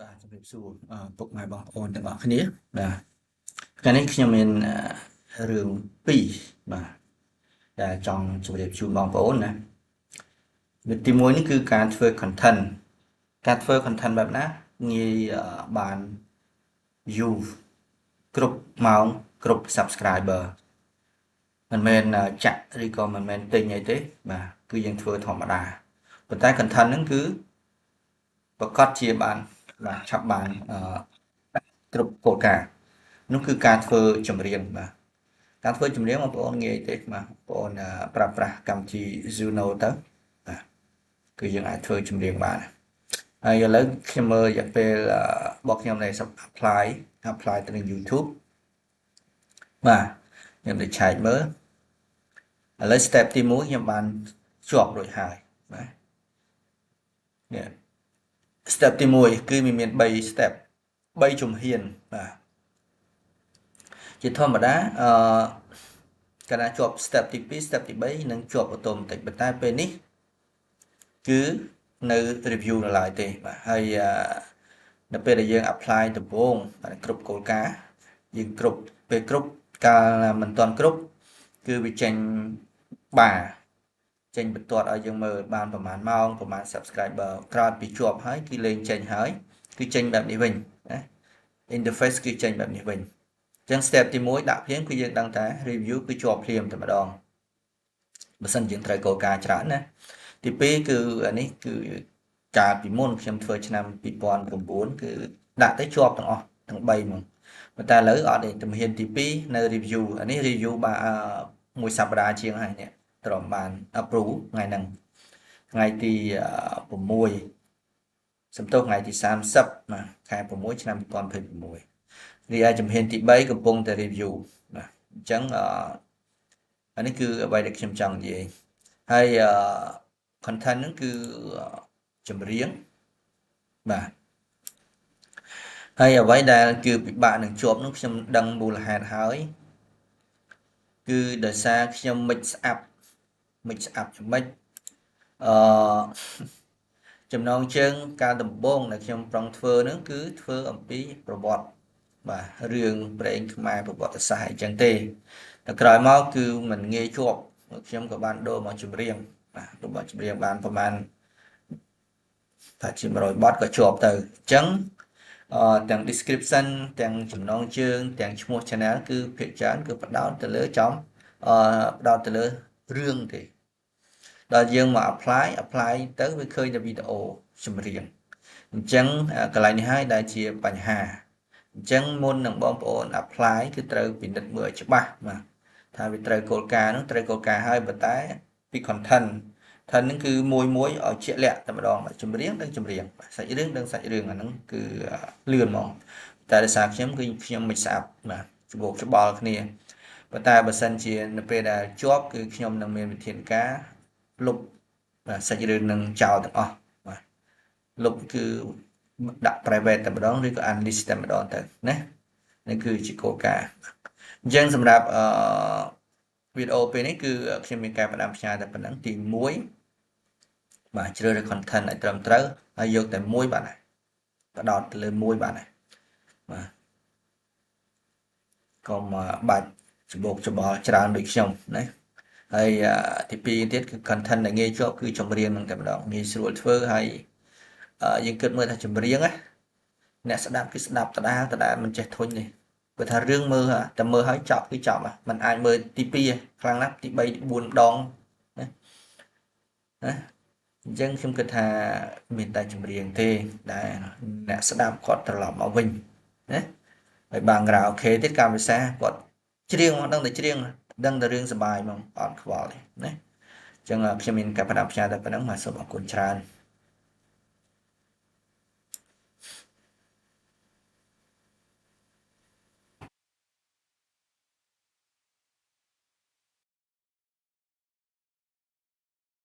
បាទជំរាបសួរពុកម៉ែបងប្អូនទាំងអស់គ្នាបាទថ្ងៃនេះខ្ញុំមានរឿងពីរបាទដែលចង់ជម្រាបជូនបងប្អូនណាវាទីមួយនេះគឺការធ្វើ content ការធ្វើ content បែបណាងាយបាន view គ្រប់ម៉ោងគ្រប់ subscriber មិនមែនចាក់ឬក៏មិនមែនទិញអីទេបាទគឺយើងធ្វើធម្មតាប៉ុន្តែ content ហ្នឹងគឺប្រកាសជាបានឆាប់បានគ្រប់គោលការណ៍នោះគឺការធ្វើចម្រៀងបាទការធ្វើចម្រៀងបងប្អូនងាយទេបាទបងប្អូនប្រើប្រាស់កម្មវិធី Zuno ទៅបាទគឺយើងអាចធ្វើចម្រៀងបានហើយឥឡូវខ្ញុំមើលរយៈពេលរបស់ខ្ញុំដែល apply ទៅនឹង YouTube បាទខ្ញុំទៅឆែកមើលឥឡូវ step ទី1ខ្ញុំបានជាប់រួចហើយបាទនេះ step ទី1គឺមាន3 step 3ជំហានបាទជាធម្មតាកាលណាជាប់ step ទី2 step ទី3នឹងជាប់អូតូម៉ាទិកប៉ុន្តែពេលនេះគឺនៅ review នៅឡើយទេបាទហើយនៅពេលដែលយើង apply ដំបូងគ្រប់គោលការណ៍យើងគ្រប់ពេលគ្រប់កាលមិនទាន់គ្រប់គឺវាចេញចេញបន្ទាត់ឲ្យយើងមើលបានប្រហែលម៉ោងប្រហែល subscriber ក្រោយពីជាប់ហើយគឺលេងចេញហើយគឺចេញបែបនេះវិញណា interface គឺចេញបែបនេះវិញអញ្ចឹង step ទី1ដាក់ភ្លាមគឺយើងដឹងថា review គឺជាប់ភ្លាមតែម្ដងបើសិនយើងត្រូវគោលការណ៍ច្រើនណាទី2គឺអានេះគឺកាលពីមុនខ្ញុំធ្វើឆ្នាំ2009គឺដាក់ទៅជាប់ទាំងអស់ទាំង3ហ្មងប៉ុន្តែឥឡូវអត់ទេជំហានទី2នៅ review អានេះ review បាទមួយសប្តាហ៍ជាងហើយនេះត្រឹមបាន approve ថ្ងៃហ្នឹងថ្ងៃទី6សំទោសថ្ងៃទី30បាទខែ6ឆ្នាំ2026រីឯជំហានទី3កំពុងតែ review បាទអញ្ចឹងអានេះគឺអ្វីដែលខ្ញុំចង់និយាយហើយcontent ហ្នឹងគឺចម្រៀងបាទហើយអ្វីដែលគឺពិបាកនឹងជាប់នោះខ្ញុំដឹងមូលហេតុហើយគឺដោយសារខ្ញុំមិនស្អាប់យ៉ាងម៉េចចំណងជើងការដំបូងដែលខ្ញុំប្រឹងធ្វើហ្នឹងគឺធ្វើអំពីប្រវត្តិបាទរឿងព្រេងខ្មែរប្រវត្តិសាស្ត្រអីចឹងទេតែក្រោយមកគឺមិនងាយជាប់ខ្ញុំក៏បានដូរមកចម្រៀងបាទរបស់ចម្រៀងបានប្រហែលថាជា100បទក៏ជាប់ទៅអញ្ចឹងទាំង description ទាំងចំណងជើងទាំងឈ្មោះ channel គឺភាគច្រើនគឺផ្ដោតទៅលើផ្ដោតទៅលើរឿងទេដល់យើងមក apply ទៅវាឃើញតែវីដេអូចម្រៀងអញ្ចឹងកន្លែងនេះហើយដែលជាបញ្ហាអញ្ចឹងមុននឹងបងប្អូន apply គឺត្រូវពិនិត្យមើលឲ្យច្បាស់បាទថាវាត្រូវគោលការណ៍នោះត្រូវគោលការណ៍ហើយប៉ុន្តែពី content ហ្នឹងគឺមួយឲ្យជាក់លាក់តែម្ដងចម្រៀងដឹងចម្រៀងសាច់រឿងដឹងសាច់រឿងអាហ្នឹងគឺលឿនហ្មងតែដោយសារខ្ញុំមិនស្អាប់បាទច្បល់គ្នាប៉ុន្តែបើសិនជានៅពេលដែលជាប់គឺខ្ញុំនឹងមានវិធានការលុបសាច់រឿងនឹងចោលទាំងអស់បាទលុបគឺដាក់ private តែម្ដងឬក៏ unlist តែម្ដងទៅណានេះគឺជាគោលការណ៍អញ្ចឹងសម្រាប់វីដេអូពេលនេះគឺខ្ញុំមានការផ្ដាំផ្ញើតែប៉ុណ្្នឹងទី1បាទជ្រើសរើស content ឲ្យត្រឹមត្រូវហើយយកតែមួយបាទផ្ដោតទៅលើមួយបាទបាទកុំបាច់ច្បល់ច្រើនដូចខ្ញុំណាហើយទី2ទៀតគឺ content ដែលងាយជាប់គឺចម្រៀងនឹងតែម្ដងងាយស្រួលធ្វើហើយយើងគិតមើលថាចម្រៀងណាអ្នកស្ដាប់គឺស្ដាប់ដដែលមិនចេះធុញទេព្រោះថារឿងមើលតែមើលហើយចប់គឺចប់มันអាចមើលទី2ខ្លាំងណាស់ទី3ទី4ម្ដងណាអញ្ចឹងខ្ញុំគិតថាមានតែចម្រៀងទេដែលអ្នកស្ដាប់គាត់ត្រឡប់មកវិញណាហើយបាងក្រៅអូខេទៀតកម្មវិសាគាត់ច្រៀងមកដឹងតែច្រៀងដឹងតែរឿងសប្បាយហ្មងអត់ខ្វល់ទេណាអញ្ចឹងខ្ញុំមានការផ្ដាំផ្ញើតែប៉ុណ្្នឹងបាទសូមអរគុណច្រើន